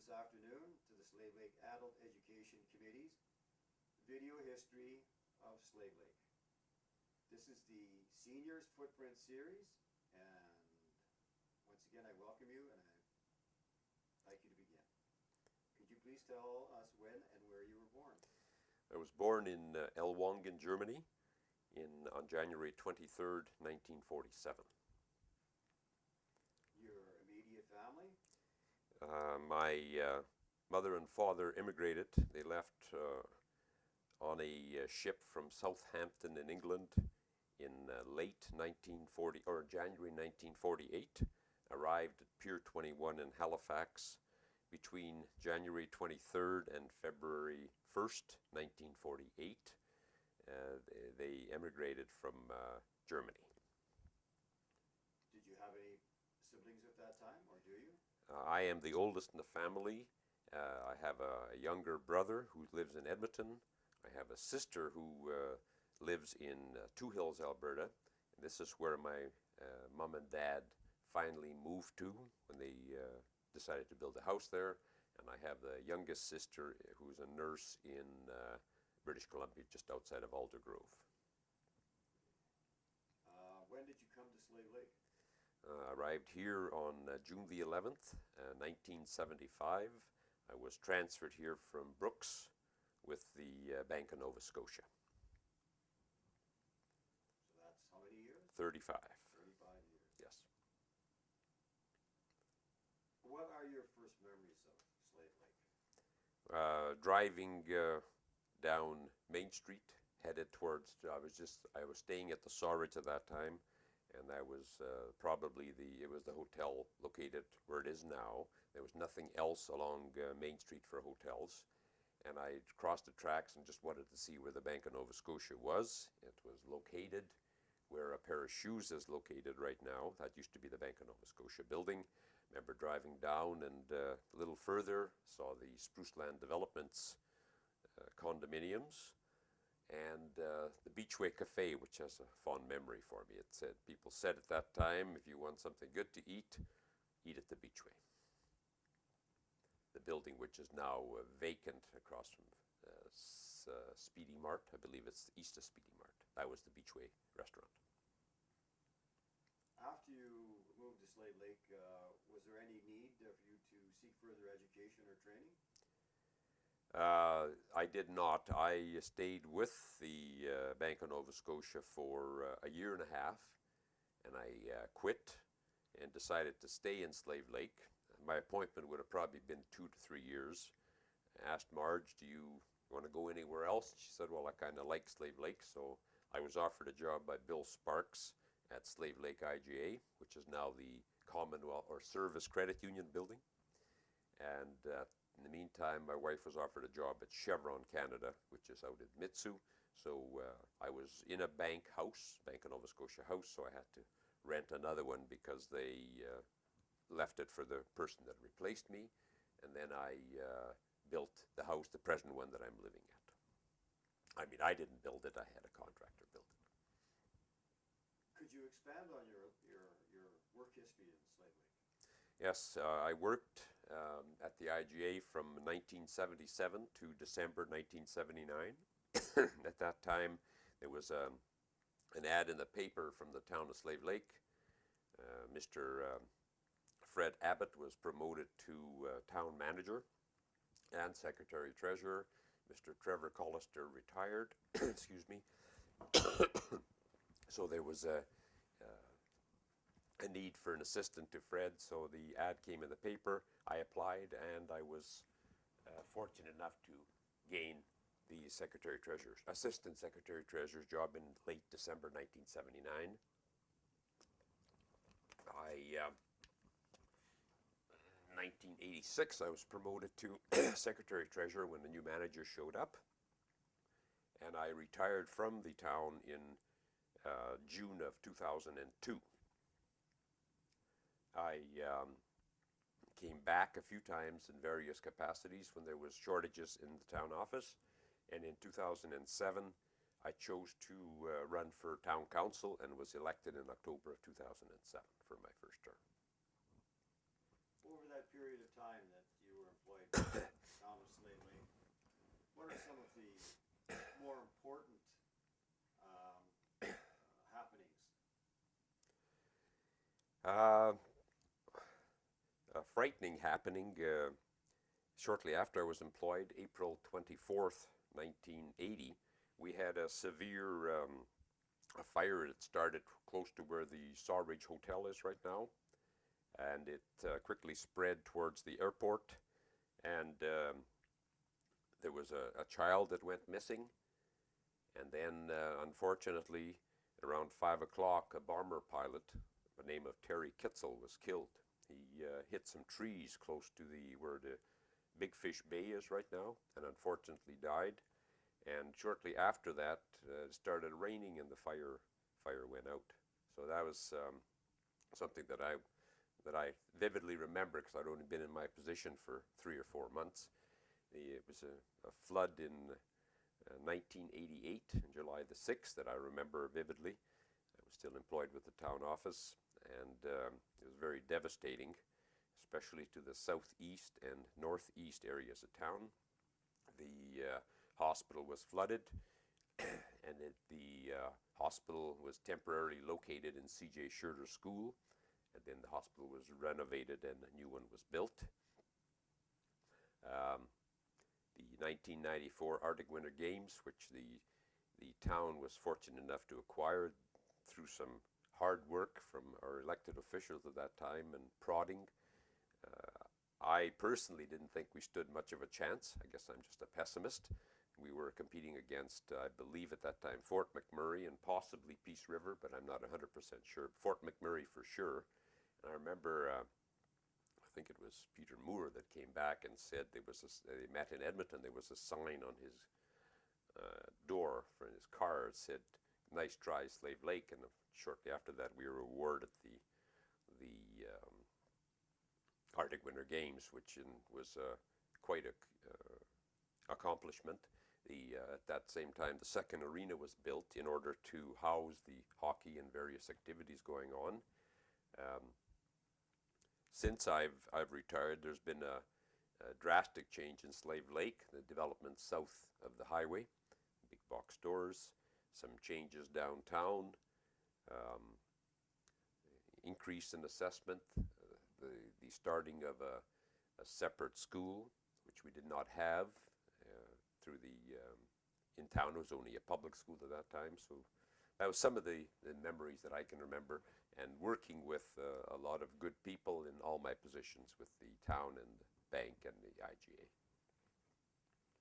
this afternoon to the Slave Lake Adult Education Committee's Video History of Slave Lake. This is the Seniors Footprint Series, and once again I welcome you and I'd like you to begin. Could you please tell us when and where you were born? I was born in Ellwangen, Germany on January 23rd, 1947. Your immediate family? My mother and father immigrated. They left on a ship from Southampton in England in late 1940 or January 1948. Arrived at Pier 21 in Halifax between January 23rd and February 1st, 1948. They emigrated from Germany. Did you have any siblings at that time, or do you? I am the oldest in the family. I have a younger brother who lives in Edmonton. I have a sister who lives in Two Hills, Alberta. And this is where my mom and dad finally moved to when they decided to build a house there. And I have the youngest sister who's a nurse in British Columbia, just outside of Aldergrove. When did you come to Slave Lake? Arrived here on June the 11th, 1975. I was transferred here from Brooks with the Bank of Nova Scotia. So that's how many years? 35. 35 years. Yes. What are your first memories of Slave Lake? Driving down Main Street, headed towards, I was staying at the Sawridge at that time, and that was it was the hotel located where it is now. There was nothing else along Main Street for hotels. And I crossed the tracks and just wanted to see where the Bank of Nova Scotia was. It was located where a pair of shoes is located right now. That used to be the Bank of Nova Scotia building. Remember driving down and a little further, saw the Spruce Land Developments condominiums, and the Beachway Cafe, which has a fond memory for me. People said at that time, if you want something good to eat at the Beachway. The building, which is now vacant across from Speedy Mart. I believe it's east of Speedy Mart. That was the Beachway restaurant. After you moved to Slave Lake, was there any need for you to seek further education or training? I did not. I stayed with the Bank of Nova Scotia for a year and a half, and I quit and decided to stay in Slave Lake. My appointment would have probably been 2 to 3 years. I asked Marge, do you want to go anywhere else? She said, well, I kind of like Slave Lake, so I was offered a job by Bill Sparks at Slave Lake IGA, which is now the Commonwealth or Service Credit Union building. And in the meantime, my wife was offered a job at Chevron Canada, which is out at Mitsue. So I was in a bank house, Bank of Nova Scotia house, so I had to rent another one because they left it for the person that replaced me. And then I built the house, the present one that I'm living at. I mean, I didn't build it, I had a contractor build it. Could you expand on your work history in Slave Lake? Yes, I worked at the IGA from 1977 to December 1979. At that time, there was an ad in the paper from the town of Slave Lake. Mr. Fred Abbott was promoted to town manager and secretary treasurer. Mr. Trevor Collister retired. Excuse me. So there was a need for an assistant to Fred, so the ad came in the paper. I applied, and I was fortunate enough to gain the assistant secretary treasurer's job in late December 1979. In 1986, I was promoted to secretary treasurer when the new manager showed up, and I retired from the town in June of 2002. I came back a few times in various capacities when there was shortages in the town office, and in 2007 I chose to run for town council and was elected in October of 2007 for my first term. Over that period of time that you were in employed with the town of Slave Lake. What are some of the more important happenings? A frightening happening. Shortly after I was employed, April 24th, 1980, we had a severe a fire that started close to where the Sawridge Hotel is right now, and it quickly spread towards the airport, and there was a child that went missing, and then unfortunately around 5 o'clock a bomber pilot by the name of Terry Kitzel was killed. He hit some trees close to where the Big Fish Bay is right now, and unfortunately died. And shortly after that, it started raining, and the fire went out. So that was something that I vividly remember, because I'd only been in my position for 3 or 4 months. It was a flood in 1988, on July the 6th, that I remember vividly. I was still employed with the town office, and it was very devastating, especially to the southeast and northeast areas of town. The hospital was flooded, and the hospital was temporarily located in C.J. Schurter School, and then the hospital was renovated and a new one was built. The 1994 Arctic Winter Games, which the town was fortunate enough to acquire through some hard work from our elected officials at that time and prodding. I personally didn't think we stood much of a chance. I guess I'm just a pessimist. We were competing against, I believe at that time, Fort McMurray and possibly Peace River, but I'm not 100% sure. Fort McMurray for sure. And I remember, I think it was Peter Moore that came back and said they met in Edmonton. There was a sign on his door for his car. It said, "Nice try, Slave Lake." And shortly after that, we were awarded the Arctic Winter Games, which was quite a accomplishment. At that same time, the second arena was built in order to house the hockey and various activities going on. Since I've retired, there's been a drastic change in Slave Lake, the development south of the highway, big box stores, some changes downtown, increase in assessment, the starting of a separate school, which we did not have through in town. It was only a public school at that time. So that was some of the memories that I can remember, and working with a lot of good people in all my positions with the town and the bank and the IGA.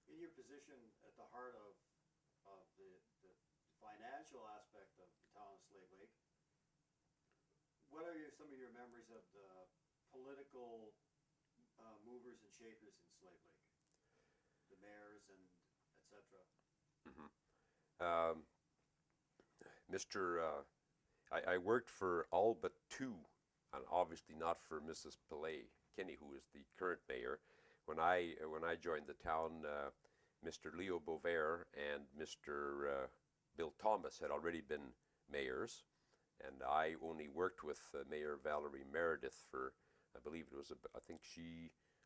In your position at the heart of the financial aspect of the town of Slave Lake, what are some of your memories of the political movers and shakers in Slave Lake? The mayors and etc. I worked for all but two, and obviously not for Mrs. Pillay Kinney, who is the current mayor. When I joined the town, Mr. Leo Bovair and Mr. Bill Thomas had already been mayors, and I only worked with Mayor Valerie Meredith for, I believe it was,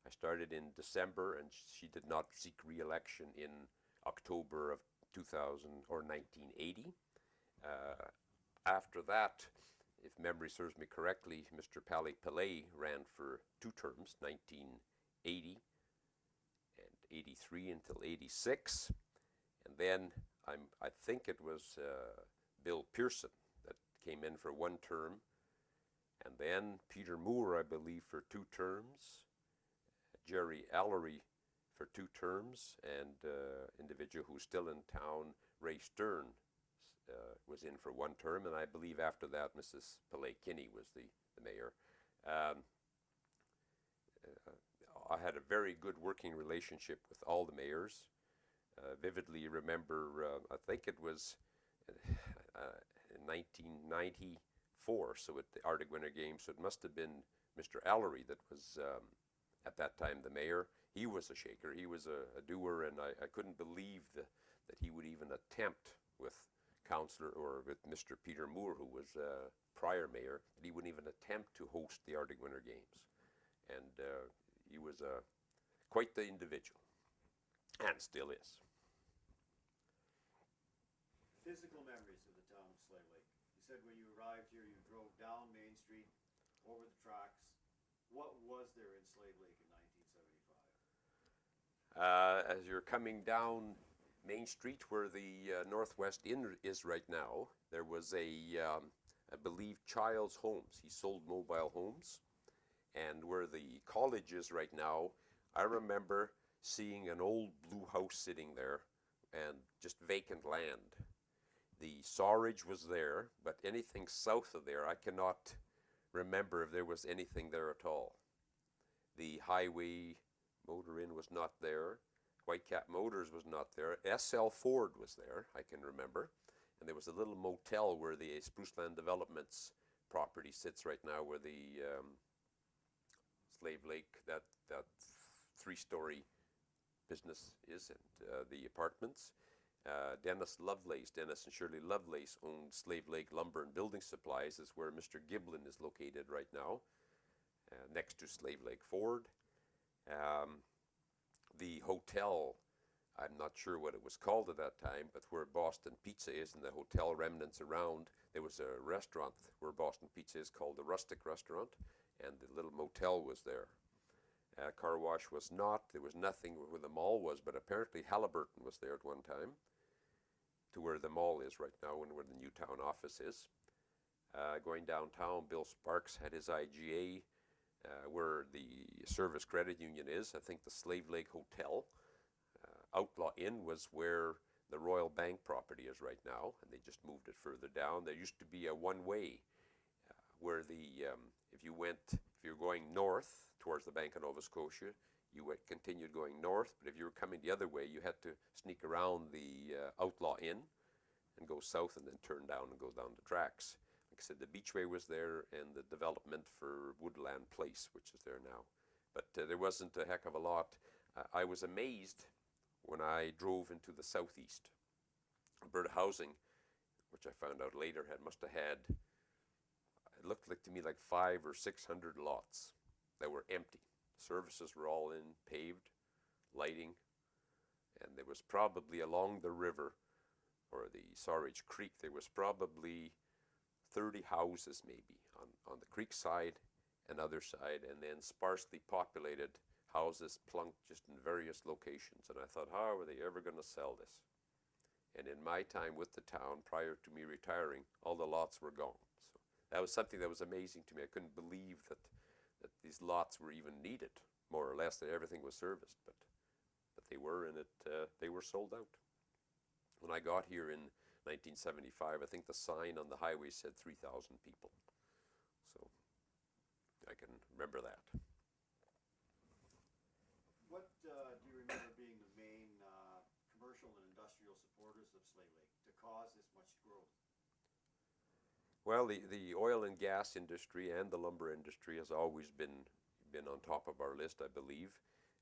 I started in December, and she did not seek re-election in October of 2000 or 1980. After that, if memory serves me correctly, Mr. Pally Pillay ran for 2 terms, 1980 and 83 until 86. And then I think it was Bill Pearson that came in for 1 term. And then Peter Moore, I believe, for 2 terms. Jerry Allery for 2 terms, and individual who's still in town, Ray Stern, was in for 1 term, and I believe after that Mrs. Pillay Kinney was the mayor. I had a very good working relationship with all the mayors. Vividly remember, I think it was in 1994, so at the Arctic Winter Games, so it must have been Mr. Allery that was at that time the mayor. He was a shaker, he was a doer, and I couldn't believe that he would even attempt with Councillor, or with Mr. Peter Moore, who was prior mayor, that he wouldn't even attempt to host the Arctic Winter Games. And he was quite the individual, and still is. Physical memories of the town of Slave Lake. You said when you arrived here, you drove down Main Street, over the tracks. What was there in Slave Lake in 1975? As you're coming down Main Street, where the Northwest Inn is right now, there was I believe, Child's Homes. He sold mobile homes. And where the college is right now, I remember seeing an old blue house sitting there and just vacant land. The Sawridge was there, but anything south of there, I cannot remember if there was anything there at all. The Highway Motor Inn was not there. Whitecap Motors was not there. SL Ford was there, I can remember. And there was a little motel where the Spruceland Developments property sits right now, where the Slave Lake, that three-story business is, and the apartments. Dennis and Shirley Lovelace owned Slave Lake Lumber and Building Supplies, is where Mr. Giblin is located right now, next to Slave Lake Ford. The hotel, I'm not sure what it was called at that time, but where Boston Pizza is and the hotel remnants around, there was a restaurant where Boston Pizza is called the Rustic Restaurant, and the little motel was there. Car wash was not. There was nothing where the mall was, but apparently Halliburton was there at one time, to where the mall is right now and where the new town office is. Going downtown, Bill Sparks had his IGA, where the Service Credit Union is. I think the Slave Lake Hotel. Outlaw Inn was where the Royal Bank property is right now, and they just moved it further down. There used to be a one-way where if you're going north towards the Bank of Nova Scotia, you continued going north, but if you were coming the other way, you had to sneak around the Outlaw Inn and go south and then turn down and go down the tracks. Like I said, the Beachway was there, and the development for Woodland Place, which is there now. But there wasn't a heck of a lot. I was amazed when I drove into the southeast. Alberta Housing, which I found out later must have had, it looked like to me like 500 or 600 lots that were empty. Services were all in, paved, lighting, and there was probably along the river, or the Sawridge Creek, there was probably 30 houses maybe on the creek side and other side, and then sparsely populated houses plunked just in various locations. And I thought, how are they ever going to sell this? And in my time with the town, prior to me retiring, all the lots were gone. So that was something that was amazing to me. I couldn't believe that these lots were even needed, more or less, that everything was serviced, but they were, and they were sold out. When I got here in 1975, I think the sign on the highway said 3,000 people. So I can remember that. What do you remember being the main commercial and industrial supporters of Slave Lake to cause this much growth? Well, the oil and gas industry and the lumber industry has always been on top of our list, I believe.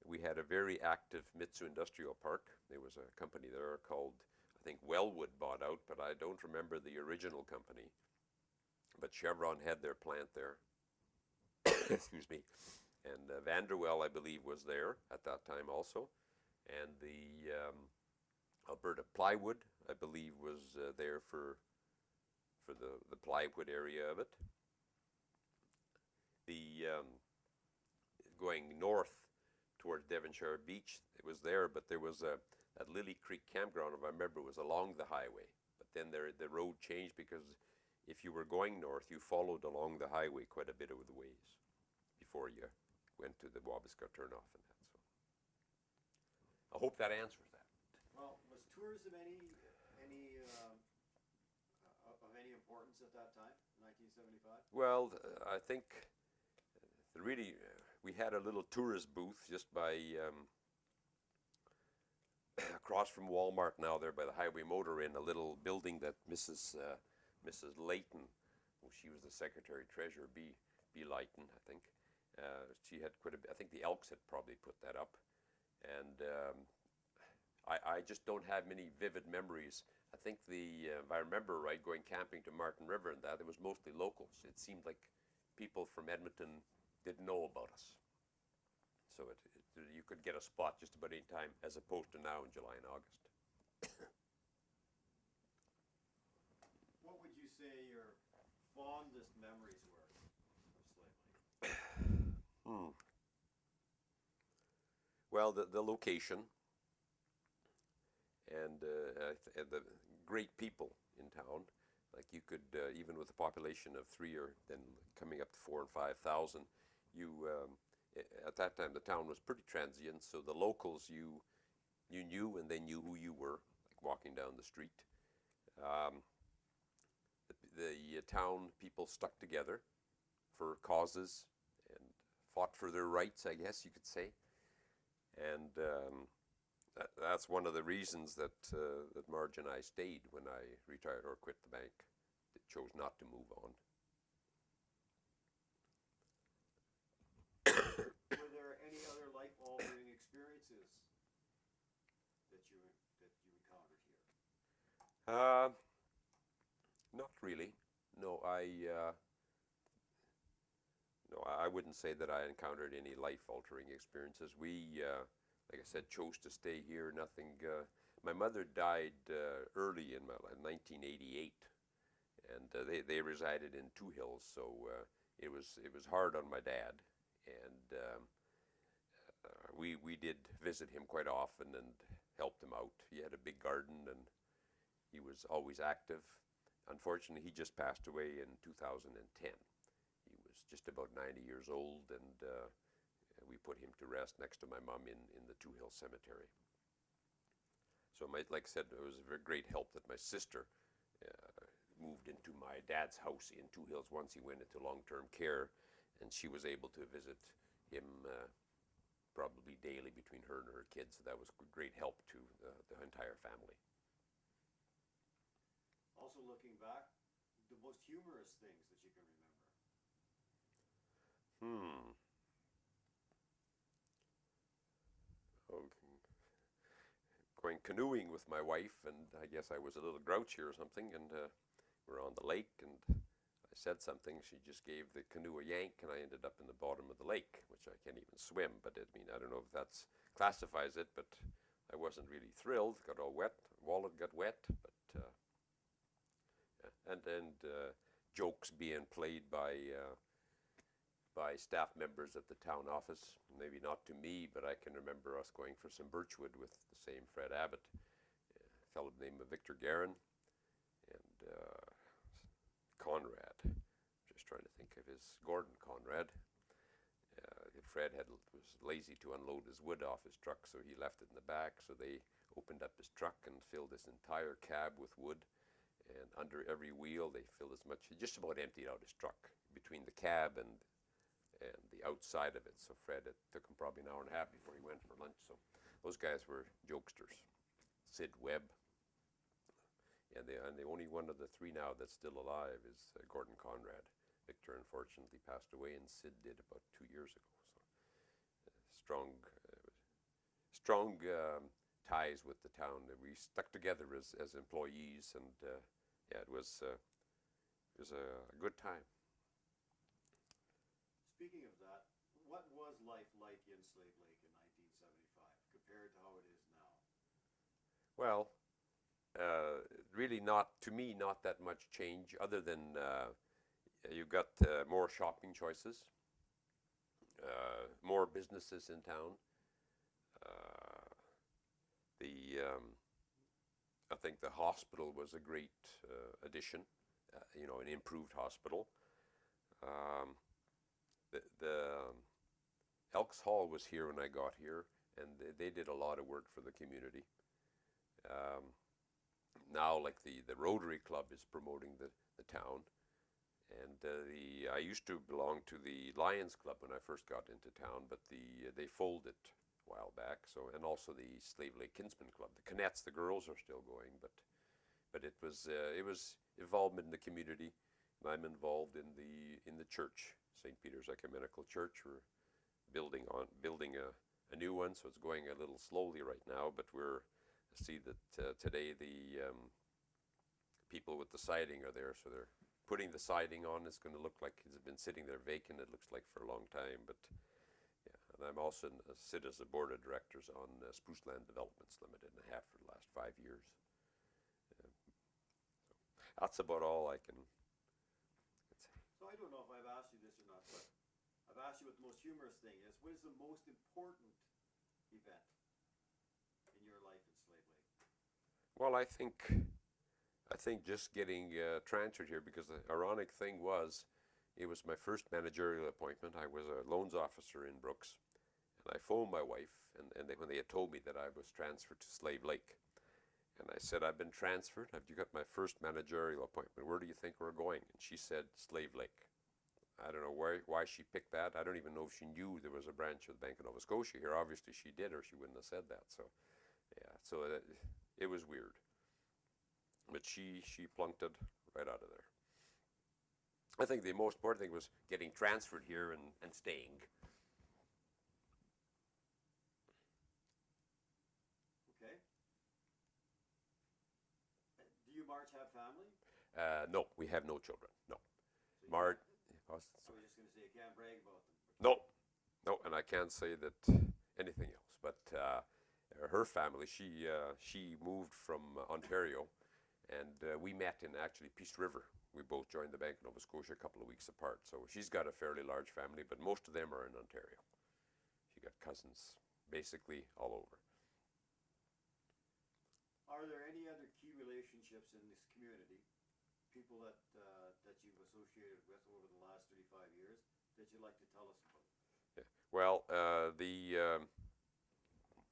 We had a very active Mitsue Industrial Park. There was a company there called, I think Wellwood bought out, but I don't remember the original company. But Chevron had their plant there. Excuse me. And Vanderwell, I believe, was there at that time also. And the Alberta Plywood, I believe, was there for the plywood area of it. The going north towards Devonshire Beach, it was there, but there was that Lily Creek campground, if I remember, was along the highway. But then the road changed, because if you were going north, you followed along the highway quite a bit of the ways before you went to the Wabasca turnoff and that. So I hope that answers that. Well, was tourism of any importance at that time, 1975? Well, I think we had a little tourist booth just by across from Walmart now, there by the Highway Motor Inn, a little building that Mrs. Layton, she was the Secretary Treasurer, B. Layton, I think. She had quite a bit. I think the Elks had probably put that up, and I just don't have many vivid memories. I think if I remember right, going camping to Martin River and that, it was mostly locals. It seemed like people from Edmonton didn't know about us. So you could get a spot just about any time, as opposed to now in July and August. What would you say your fondest memories were of Slave Lake? Well, the location and the great people in town. Like you could, even with a population of 3 or then coming up to 4 and 5,000, you at that time the town was pretty transient. So the locals you knew, and they knew who you were, like walking down the street. The town people stuck together for causes and fought for their rights, I guess you could say. And that's one of the reasons that Marge and I stayed when I retired or quit the bank. They chose not to move on. Were there any other life-altering experiences that you encountered here? Not really. No, I wouldn't say that I encountered any life-altering experiences. We, like I said, chose to stay here. Nothing. My mother died early in 1988, and they resided in Two Hills, so it was hard on my dad, and we did visit him quite often and helped him out. He had a big garden, and he was always active. Unfortunately, he just passed away in 2010. He was just about 90 years old, and we put him to rest next to my mom in the Two Hills Cemetery. So, like I said, it was a very great help that my sister moved into my dad's house in Two Hills once he went into long-term care, and she was able to visit him probably daily between her and her kids. So that was great help to the entire family. Also, looking back, the most humorous things that you can remember. Going canoeing with my wife, and I guess I was a little grouchy or something, and we're on the lake, and I said something. She just gave the canoe a yank, and I ended up in the bottom of the lake, which I can't even swim. But I mean, I don't know if that classifies it, but I wasn't really thrilled. Got all wet. Wallet got wet, but and jokes being played by staff members at the town office. Maybe not to me, but I can remember us going for some birchwood with the same Fred Abbott, a fellow named Victor Guerin, and Conrad. Just trying to think of his Gordon Conrad. Fred was lazy to unload his wood off his truck, so he left it in the back. So they opened up his truck and filled this entire cab with wood. And under every wheel, they filled as much. He just about emptied out his truck between the cab and the outside of it. So Fred, it took him probably an hour and a half before he went for lunch. So those guys were jokesters. Sid Webb. And the only one of the three now that's still alive is Gordon Conrad. Victor unfortunately passed away, and Sid did about 2 years ago. So strong ties with the town. We stuck together as employees, and yeah, it was a good time. Speaking of that, what was life like in Slave Lake in 1975 compared to how it is now? Well, really not, to me, not that much change, other than you've got more shopping choices, more businesses in town. I think the hospital was a great addition, an improved hospital. The Elks Hall was here when I got here, and they did a lot of work for the community. Now, like the Rotary Club is promoting the town, and I used to belong to the Lions Club when I first got into town, but they folded a while back. So, and also the Slave Lake Kinsman Club, the Canettes, the girls are still going, but it was involvement in the community. I'm involved in the church, St. Peter's Ecumenical Church. We're building a new one, so it's going a little slowly right now. But I see that today the people with the siding are there, so they're putting the siding on. It's going to look like it's been sitting there vacant. It looks like for a long time, but yeah, And I'm also sit as a board of directors on Spruce Land Developments Limited, and I have for the last 5 years. That's about all I can say. So I don't know if I've asked you this or not, but I've asked you what the most humorous thing is. What is the most important event in your life in Slave Lake? Well, I think just getting transferred here, because the ironic thing was, it was my first managerial appointment. I was a loans officer in Brooks, and I phoned my wife, and when they had told me that I was transferred to Slave Lake, and I said, I've been transferred. Have you got my first managerial appointment? Where do you think we're going? And she said, Slave Lake. I don't know why she picked that. I don't even know if she knew there was a branch of the Bank of Nova Scotia here. Obviously she did, or she wouldn't have said that. So, yeah, so it was weird. But she plunked it right out of there. I think the most important thing was getting transferred here and staying. Okay. Do you, Marge, have family? No, we have no children. No. So Marge. I was just going to say, you can't brag about them. No, and I can't say that anything else. But her family, she moved from Ontario, and we met in actually Peace River. We both joined the Bank of Nova Scotia a couple of weeks apart. So she's got a fairly large family, but most of them are in Ontario. She got cousins basically all over. Are there any other key relationships in this community, people that you've associated with over the last 35 years, that you'd like to tell us about? Yeah. Well,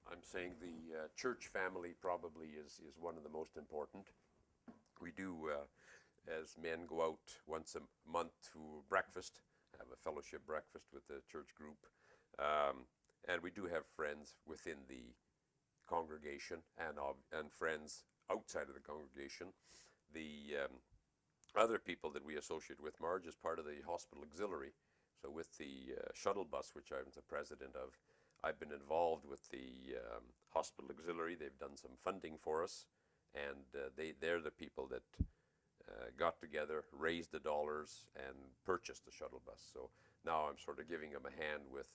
I'm saying the church family probably is one of the most important. We do, as men, go out once a month to breakfast, have a fellowship breakfast with the church group, and we do have friends within the congregation and friends outside of the congregation. The other people that we associate with, Marge is part of the hospital auxiliary. So with the shuttle bus, which I'm the president of, I've been involved with the hospital auxiliary. They've done some funding for us, and they're the people that got together, raised the dollars, and purchased the shuttle bus. So now I'm sort of giving them a hand with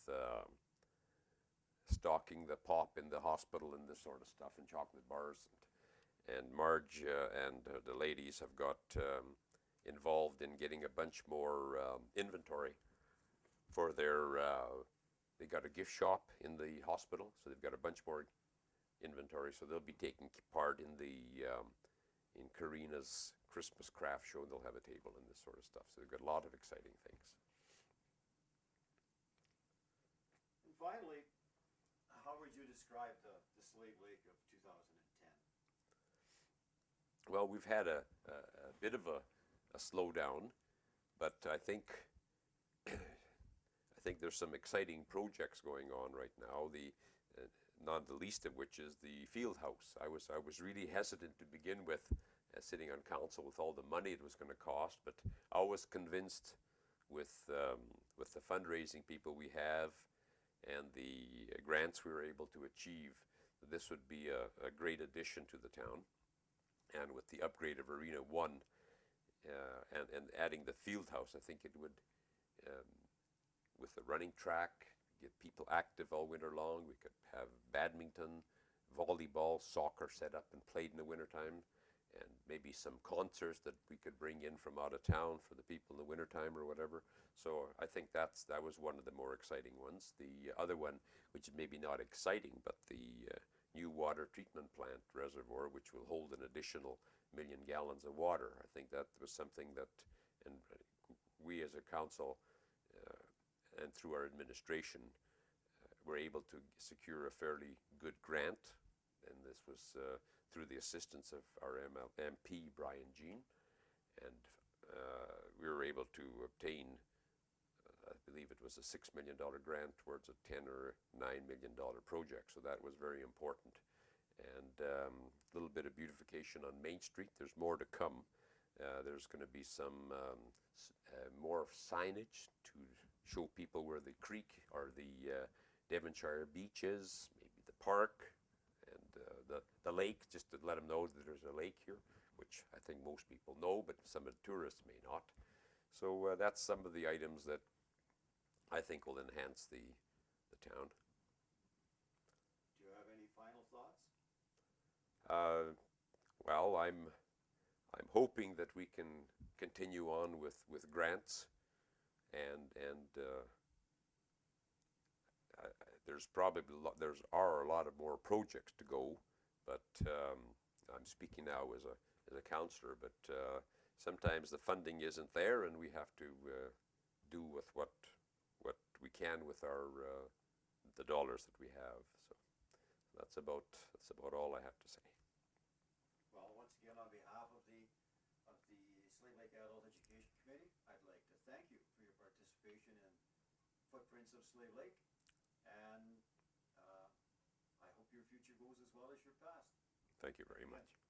stocking the pop in the hospital and this sort of stuff, and chocolate bars. And Marge and the ladies have got involved in getting a bunch more inventory for their, they got a gift shop in the hospital, so they've got a bunch more inventory, so they'll be taking part in the in Karina's Christmas craft show. They'll have a table and this sort of stuff, so they've got a lot of exciting things. And finally, how would you describe the Slave Lake of 2010? Well, we've had a bit of a slowdown, but I think there's some exciting projects going on right now. Not the least of which is the field house. I was really hesitant to begin with, sitting on council, with all the money it was going to cost, but I was convinced with the fundraising people we have and the grants we were able to achieve that this would be a great addition to the town. And with the upgrade of Arena 1 and adding the field house, I think it would, with the running track, get people active all winter long. We could have badminton, volleyball, soccer set up and played in the wintertime, and maybe some concerts that we could bring in from out of town for the people in the wintertime or whatever. So I think that was one of the more exciting ones. The other one, which is maybe not exciting, but the new water treatment plant reservoir, which will hold an additional 1 million gallons of water. I think that was something that, and we as a council and through our administration were able to secure a fairly good grant, and this was through the assistance of our MP, Brian Jean, and we were able to obtain, I believe it was a $6 million grant towards a $10 or $9 million project, so that was very important. And a little bit of beautification on Main Street. There's more to come. There's going to be some more signage to show people where the creek or the Devonshire beach is, maybe the park, and the lake, just to let them know that there's a lake here, which I think most people know, but some of the tourists may not. So that's some of the items that I think will enhance the the town. Do you have any final thoughts? Well, I'm hoping that we can continue on with grants, and there's probably are a lot of more projects to go, but I'm speaking now as a counselor. But sometimes the funding isn't there, and we have to do with what we can with our the dollars that we have. So that's about all I have to say. Well, once again, on behalf of the Slave Lake Adult Education Committee, I'd like to thank you for your participation in Footprints of Slave Lake, and I hope your future goes as well as your past. Thank you very much.